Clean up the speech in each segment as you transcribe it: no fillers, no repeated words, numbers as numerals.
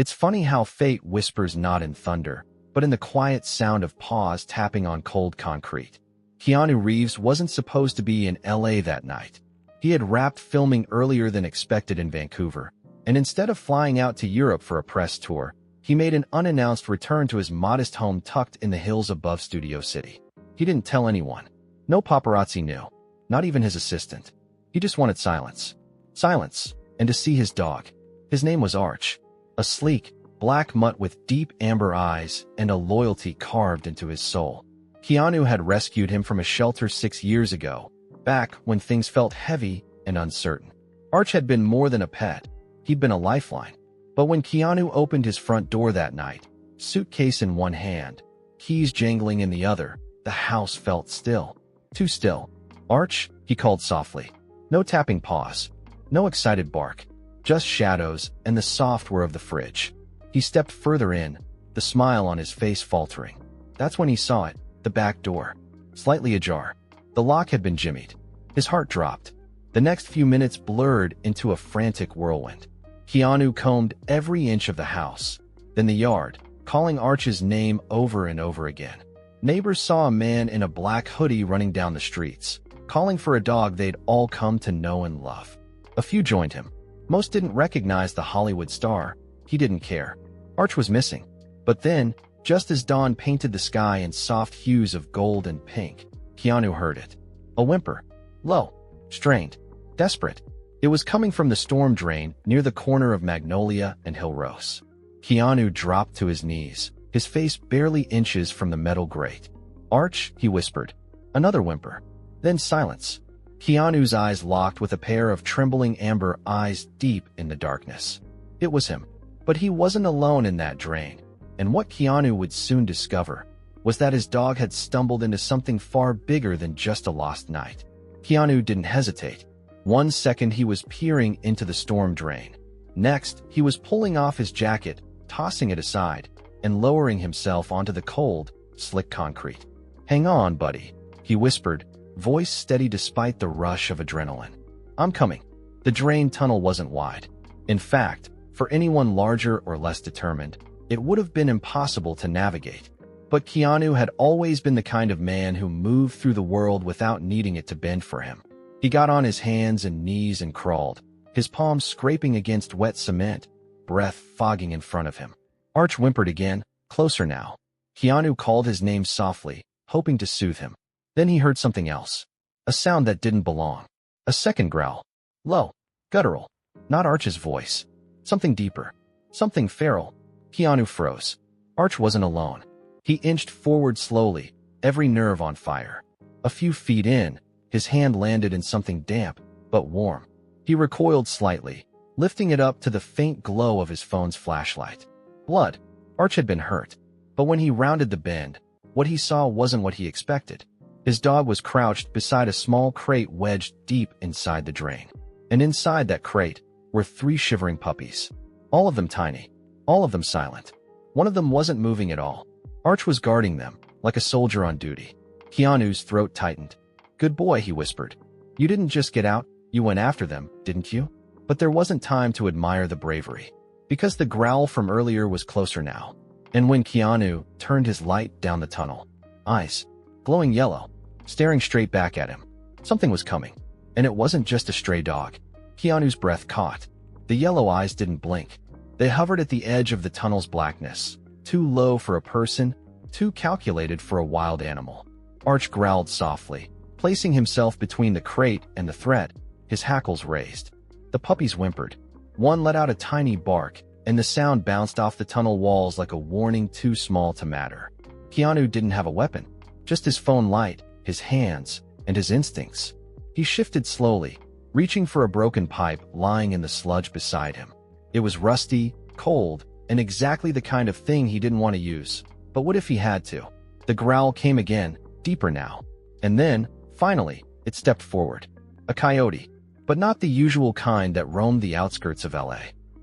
It's funny how fate whispers not in thunder, but in the quiet sound of paws tapping on cold concrete. Keanu Reeves wasn't supposed to be in LA that night. He had wrapped filming earlier than expected in Vancouver, and instead of flying out to Europe for a press tour, he made an unannounced return to his modest home tucked in the hills above Studio City. He didn't tell anyone. No paparazzi knew, not even his assistant. He just wanted silence. Silence, and to see his dog. His name was Arch, a sleek, black mutt with deep amber eyes and a loyalty carved into his soul. Keanu had rescued him from a shelter 6 years ago, back when things felt heavy and uncertain. Arch had been more than a pet. He'd been a lifeline. But when Keanu opened his front door that night, suitcase in one hand, keys jangling in the other, the house felt still. Too still. "Arch," he called softly. No tapping paws. No excited bark. Just shadows and the soft whir of the fridge. He stepped further in, the smile on his face faltering. That's when he saw it, the back door. Slightly ajar. The lock had been jimmied. His heart dropped. The next few minutes blurred into a frantic whirlwind. Keanu combed every inch of the house, then the yard, calling Arch's name over and over again. Neighbors saw a man in a black hoodie running down the streets, calling for a dog they'd all come to know and love. A few joined him. Most didn't recognize the Hollywood star. He didn't care. Arch was missing. But then, just as dawn painted the sky in soft hues of gold and pink, Keanu heard it. A whimper. Low. Strained. Desperate. It was coming from the storm drain near the corner of Magnolia and Hillrose. Keanu dropped to his knees, his face barely inches from the metal grate. "Arch," he whispered. Another whimper. Then silence. Keanu's eyes locked with a pair of trembling amber eyes deep in the darkness. It was him. But he wasn't alone in that drain. And what Keanu would soon discover was that his dog had stumbled into something far bigger than just a lost night. Keanu didn't hesitate. 1 second he was peering into the storm drain. Next, he was pulling off his jacket, tossing it aside, and lowering himself onto the cold, slick concrete. "Hang on, buddy," he whispered, voice steady despite the rush of adrenaline. "I'm coming." The drain tunnel wasn't wide. In fact, for anyone larger or less determined, it would have been impossible to navigate. But Keanu had always been the kind of man who moved through the world without needing it to bend for him. He got on his hands and knees and crawled, his palms scraping against wet cement, breath fogging in front of him. Arch whimpered again, closer now. Keanu called his name softly, hoping to soothe him. Then he heard something else. A sound that didn't belong. A second growl. Low. Guttural. Not Arch's voice. Something deeper. Something feral. Keanu froze. Arch wasn't alone. He inched forward slowly, every nerve on fire. A few feet in, his hand landed in something damp, but warm. He recoiled slightly, lifting it up to the faint glow of his phone's flashlight. Blood. Arch had been hurt. But when he rounded the bend, what he saw wasn't what he expected. His dog was crouched beside a small crate wedged deep inside the drain. And inside that crate were 3 shivering puppies. All of them tiny. All of them silent. One of them wasn't moving at all. Arch was guarding them, like a soldier on duty. Keanu's throat tightened. "Good boy," he whispered. "You didn't just get out, you went after them, didn't you?" But there wasn't time to admire the bravery, because the growl from earlier was closer now. And when Keanu turned his light down the tunnel, eyes, glowing yellow, staring straight back at him, something was coming. And it wasn't just a stray dog. Keanu's breath caught. The yellow eyes didn't blink. They hovered at the edge of the tunnel's blackness, too low for a person, too calculated for a wild animal. Arch growled softly, placing himself between the crate and the threat, his hackles raised. The puppies whimpered. One let out a tiny bark, and the sound bounced off the tunnel walls like a warning too small to matter. Keanu didn't have a weapon, just his phone light, his hands, and his instincts. He shifted slowly, reaching for a broken pipe lying in the sludge beside him. It was rusty, cold, and exactly the kind of thing he didn't want to use. But what if he had to? The growl came again, deeper now. And then, finally, it stepped forward. A coyote. But not the usual kind that roamed the outskirts of LA.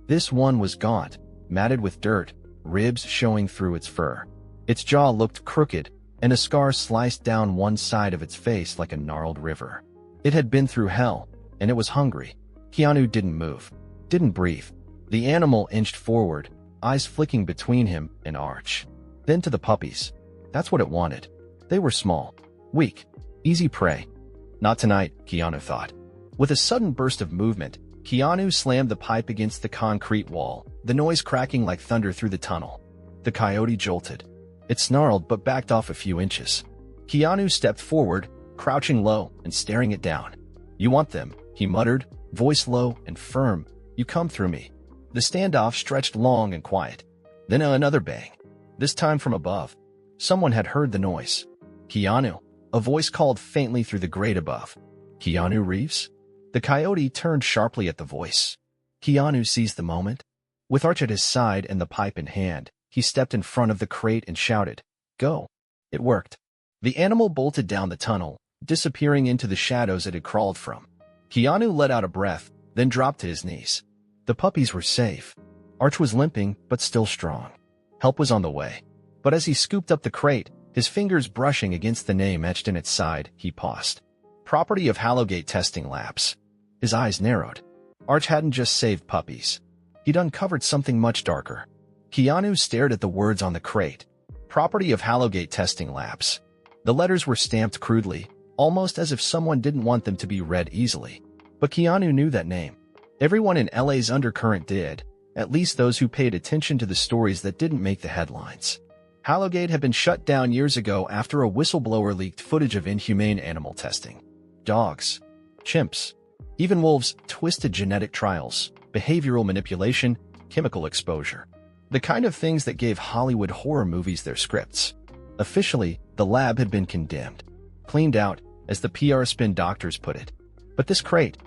This one was gaunt, matted with dirt, ribs showing through its fur. Its jaw looked crooked, and a scar sliced down one side of its face like a gnarled river. It had been through hell, and it was hungry. Keanu didn't move, didn't breathe. The animal inched forward, eyes flicking between him and Arch. Then to the puppies. That's what it wanted. They were small, weak, easy prey. Not tonight, Keanu thought. With a sudden burst of movement, Keanu slammed the pipe against the concrete wall, the noise cracking like thunder through the tunnel. The coyote jolted. It snarled but backed off a few inches. Keanu stepped forward, crouching low and staring it down. "You want them," he muttered, voice low and firm. "You come through me." The standoff stretched long and quiet. Then another bang, this time from above. Someone had heard the noise. "Keanu," a voice called faintly through the grate above. "Keanu Reeves?" The coyote turned sharply at the voice. Keanu seized the moment. With Arch at his side and the pipe in hand, he stepped in front of the crate and shouted, "Go!" It worked. The animal bolted down the tunnel, disappearing into the shadows it had crawled from. Keanu let out a breath, then dropped to his knees. The puppies were safe. Arch was limping, but still strong. Help was on the way. But as he scooped up the crate, his fingers brushing against the name etched in its side, he paused. Property of Hallowgate Testing Labs. His eyes narrowed. Arch hadn't just saved puppies. He'd uncovered something much darker. Keanu stared at the words on the crate. Property of Hallowgate Testing Labs. The letters were stamped crudely, almost as if someone didn't want them to be read easily. But Keanu knew that name. Everyone in LA's undercurrent did, at least those who paid attention to the stories that didn't make the headlines. Hallowgate had been shut down years ago after a whistleblower leaked footage of inhumane animal testing. Dogs, chimps, even wolves, twisted genetic trials, behavioral manipulation, chemical exposure. The kind of things that gave Hollywood horror movies their scripts. Officially, the lab had been condemned. Cleaned out, as the PR spin doctors put it. But this crate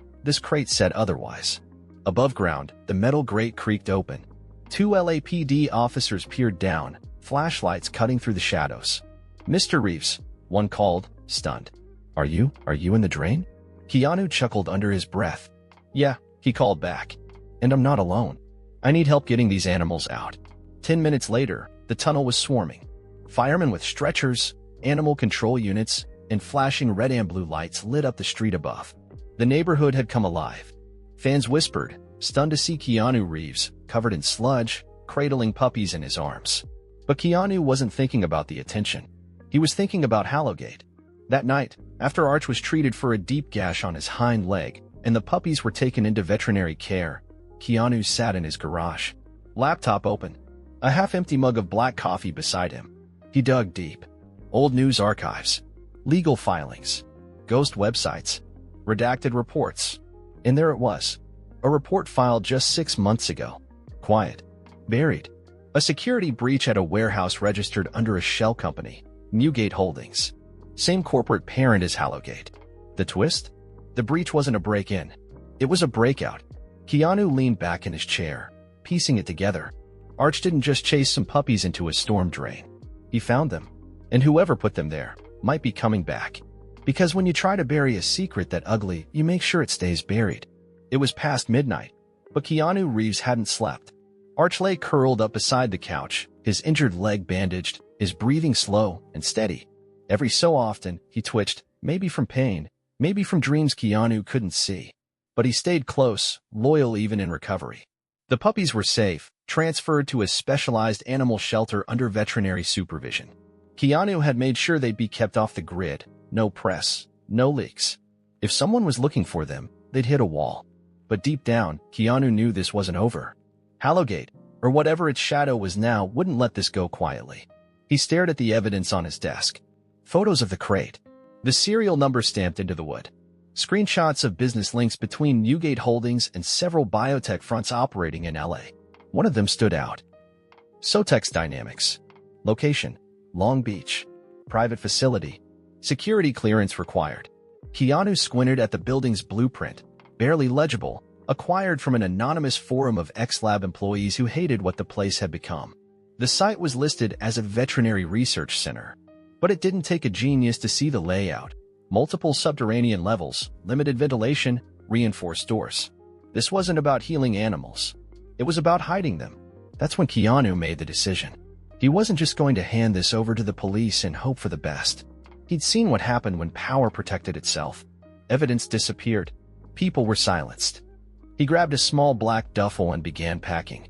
said otherwise. Above ground, the metal grate creaked open. 2 LAPD officers peered down, flashlights cutting through the shadows. "Mr. Reeves," one called, stunned. Are you in the drain?" Keanu chuckled under his breath. "Yeah," he called back. "And I'm not alone. I need help getting these animals out." 10 minutes later, the tunnel was swarming. Firemen with stretchers, animal control units, and flashing red and blue lights lit up the street above. The neighborhood had come alive. Fans whispered, stunned to see Keanu Reeves, covered in sludge, cradling puppies in his arms. But Keanu wasn't thinking about the attention. He was thinking about Hallowgate. That night, after Arch was treated for a deep gash on his hind leg, and the puppies were taken into veterinary care, Keanu sat in his garage. Laptop open. A half-empty mug of black coffee beside him. He dug deep. Old news archives. Legal filings. Ghost websites. Redacted reports. And there it was. A report filed just 6 months ago. Quiet. Buried. A security breach at a warehouse registered under a shell company, Newgate Holdings. Same corporate parent as Hallowgate. The twist? The breach wasn't a break-in. It was a breakout. Keanu leaned back in his chair, piecing it together. Arch didn't just chase some puppies into a storm drain. He found them. And whoever put them there might be coming back. Because when you try to bury a secret that ugly, you make sure it stays buried. It was past midnight, but Keanu Reeves hadn't slept. Arch lay curled up beside the couch, his injured leg bandaged, his breathing slow and steady. Every so often, he twitched, maybe from pain, maybe from dreams Keanu couldn't see. But he stayed close, loyal even in recovery. The puppies were safe, transferred to a specialized animal shelter under veterinary supervision. Keanu had made sure they'd be kept off the grid, no press, no leaks. If someone was looking for them, they'd hit a wall. But deep down, Keanu knew this wasn't over. Hallowgate, or whatever its shadow was now, wouldn't let this go quietly. He stared at the evidence on his desk. Photos of the crate. The serial number stamped into the wood. Screenshots of business links between Newgate Holdings and several biotech fronts operating in LA. One of them stood out. Sotex Dynamics. Location: Long Beach. Private facility. Security clearance required. Keanu squinted at the building's blueprint, barely legible, acquired from an anonymous forum of ex-lab employees who hated what the place had become. The site was listed as a veterinary research center. But it didn't take a genius to see the layout. Multiple subterranean levels, limited ventilation, reinforced doors. This wasn't about healing animals. It was about hiding them. That's when Keanu made the decision. He wasn't just going to hand this over to the police and hope for the best. He'd seen what happened when power protected itself. Evidence disappeared. People were silenced. He grabbed a small black duffel and began packing.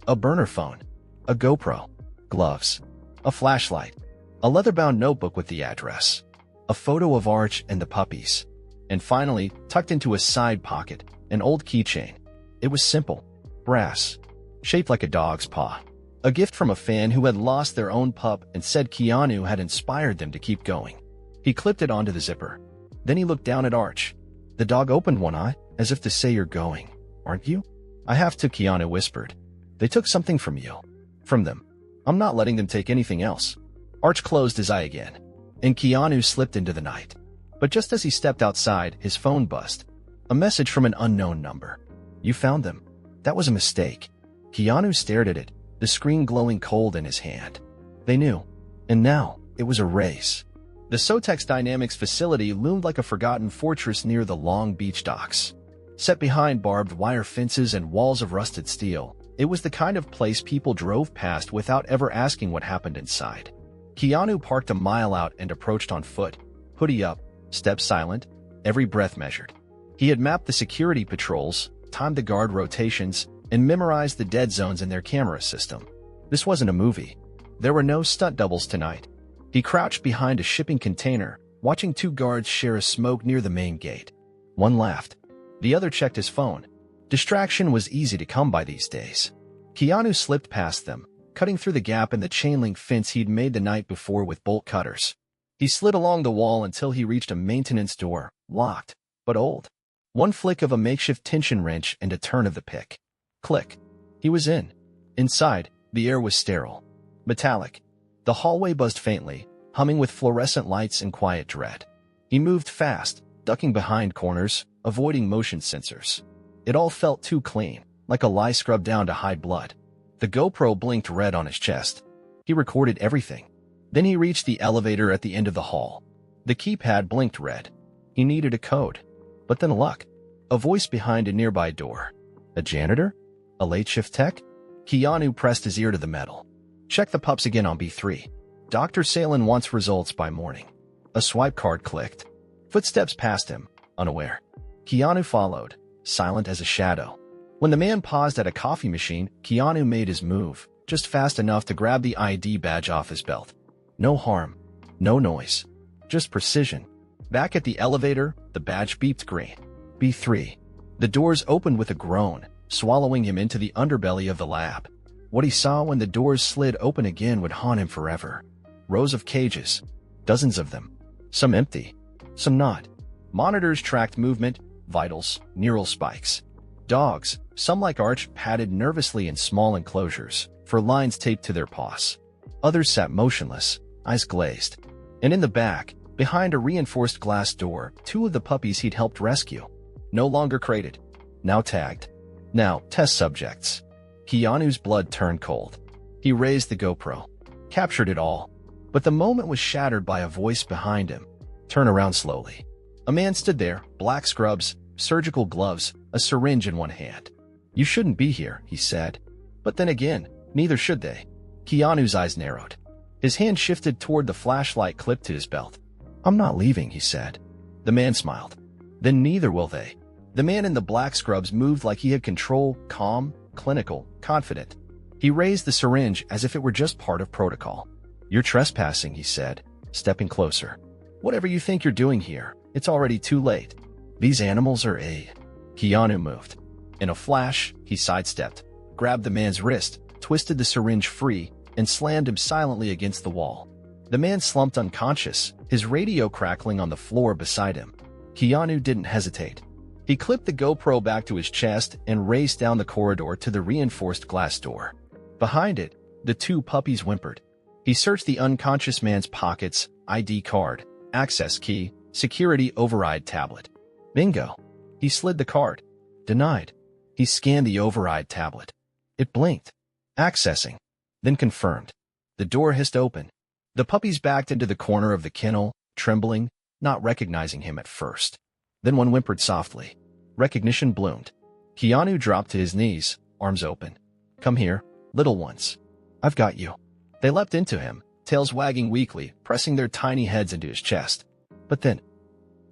A burner phone, a GoPro, gloves, a flashlight, a leather-bound notebook with the address, a photo of Arch and the puppies, and finally, tucked into a side pocket, an old keychain. It was simple, brass, shaped like a dog's paw. A gift from a fan who had lost their own pup and said Keanu had inspired them to keep going. He clipped it onto the zipper. Then he looked down at Arch. The dog opened one eye, as if to say, "You're going, aren't you?" "I have to," Keanu whispered. "They took something from you." "From them. I'm not letting them take anything else." Arch closed his eye again, and Keanu slipped into the night. But just as he stepped outside, his phone buzzed. A message from an unknown number. "You found them." That was a mistake. Keanu stared at it, the screen glowing cold in his hand. They knew. And now, it was a race. The Sotex Dynamics facility loomed like a forgotten fortress near the Long Beach docks. Set behind barbed wire fences and walls of rusted steel, it was the kind of place people drove past without ever asking what happened inside. Keanu parked a mile out and approached on foot, hoodie up, steps silent, every breath measured. He had mapped the security patrols, timed the guard rotations, and memorized the dead zones in their camera system. This wasn't a movie. There were no stunt doubles tonight. He crouched behind a shipping container, watching two guards share a smoke near the main gate. One laughed. The other checked his phone. Distraction was easy to come by these days. Keanu slipped past them, cutting through the gap in the chain-link fence he'd made the night before with bolt cutters. He slid along the wall until he reached a maintenance door, locked, but old. One flick of a makeshift tension wrench and a turn of the pick. Click. He was in. Inside, the air was sterile, metallic. The hallway buzzed faintly, humming with fluorescent lights and quiet dread. He moved fast, ducking behind corners, avoiding motion sensors. It all felt too clean, like a lie scrubbed down to hide blood. The GoPro blinked red on his chest. He recorded everything. Then he reached the elevator at the end of the hall. The keypad blinked red. He needed a code. But then luck. A voice behind a nearby door. A janitor? A late shift tech? Keanu pressed his ear to the metal. Check the pups again on B3. Dr. Salin wants results by morning. A swipe card clicked. Footsteps passed him, unaware. Keanu followed, silent as a shadow. When the man paused at a coffee machine, Keanu made his move, just fast enough to grab the ID badge off his belt. No harm, no noise, just precision. Back at the elevator, the badge beeped green. B3. The doors opened with a groan, swallowing him into the underbelly of the lab. What he saw when the doors slid open again would haunt him forever. Rows of cages, dozens of them. Some empty, some not. Monitors tracked movement, vitals, neural spikes. Dogs, some like Arch, padded nervously in small enclosures, fur lines taped to their paws. Others sat motionless, eyes glazed. And in the back, behind a reinforced glass door, two of the puppies he'd helped rescue. No longer crated. Now tagged. Now test subjects. Keanu's blood turned cold. He raised the GoPro. Captured it all. But the moment was shattered by a voice behind him. Turn around slowly. A man stood there, black scrubs, surgical gloves, a syringe in one hand. You shouldn't be here, he said. But then again, neither should they. Keanu's eyes narrowed. His hand shifted toward the flashlight clipped to his belt. I'm not leaving, he said. The man smiled. Then neither will they. The man in the black scrubs moved like he had control, calm, clinical, confident. He raised the syringe as if it were just part of protocol. You're trespassing, he said, stepping closer. Whatever you think you're doing here, it's already too late. These animals are a... Keanu moved. In a flash, he sidestepped, grabbed the man's wrist, twisted the syringe free, and slammed him silently against the wall. The man slumped unconscious, his radio crackling on the floor beside him. Keanu didn't hesitate. He clipped the GoPro back to his chest and raced down the corridor to the reinforced glass door. Behind it, the two puppies whimpered. He searched the unconscious man's pockets, ID card, access key, security override tablet. Bingo. He slid the card. Denied. He scanned the override tablet. It blinked. Accessing. Then confirmed. The door hissed open. The puppies backed into the corner of the kennel, trembling, not recognizing him at first. Then one whimpered softly. Recognition bloomed. Keanu dropped to his knees, arms open. Come here, little ones. I've got you. They leapt into him, tails wagging weakly, pressing their tiny heads into his chest. But then,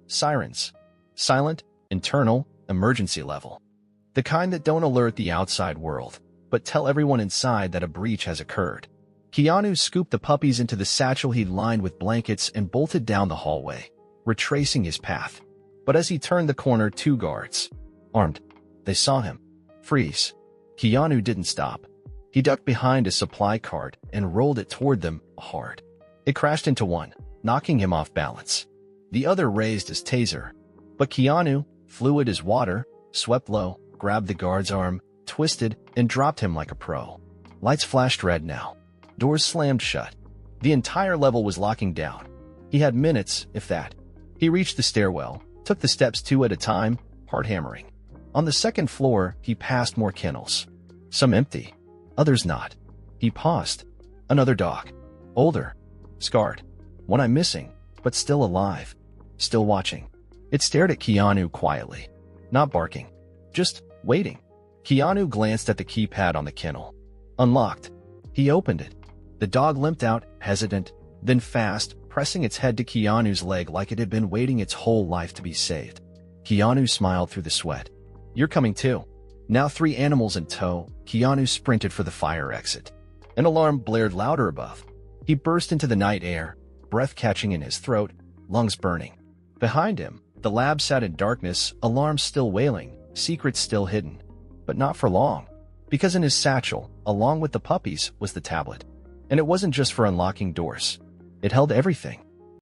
sirens. Silent, internal, emergency level. The kind that don't alert the outside world. but tell everyone inside that a breach has occurred. Keanu scooped the puppies into the satchel he'd lined with blankets and bolted down the hallway, retracing his path. But as he turned the corner, 2 guards, armed, they saw him. Freeze. Keanu didn't stop. He ducked behind a supply cart and rolled it toward them hard. It crashed into one, knocking him off balance. The other raised his taser. But Keanu, fluid as water, swept low, grabbed the guard's arm, twisted, and dropped him like a pro. Lights flashed red now. Doors slammed shut. The entire level was locking down. He had minutes, if that. He reached the stairwell, took the steps 2 at a time, heart hammering. On the 2nd floor, he passed more kennels. Some empty, others not. He paused. Another dog. Older. Scarred. One eye missing, but still alive. Still watching. It stared at Keanu quietly. Not barking. Just waiting. Keanu glanced at the keypad on the kennel. Unlocked. He opened it. The dog limped out, hesitant, then fast, pressing its head to Keanu's leg like it had been waiting its whole life to be saved. Keanu smiled through the sweat. You're coming too. Now 3 animals in tow, Keanu sprinted for the fire exit. An alarm blared louder above. He burst into the night air, breath catching in his throat, lungs burning. Behind him, the lab sat in darkness, alarms still wailing, secrets still hidden. But not for long, because in his satchel, along with the puppies, was the tablet. And it wasn't just for unlocking doors. It held everything.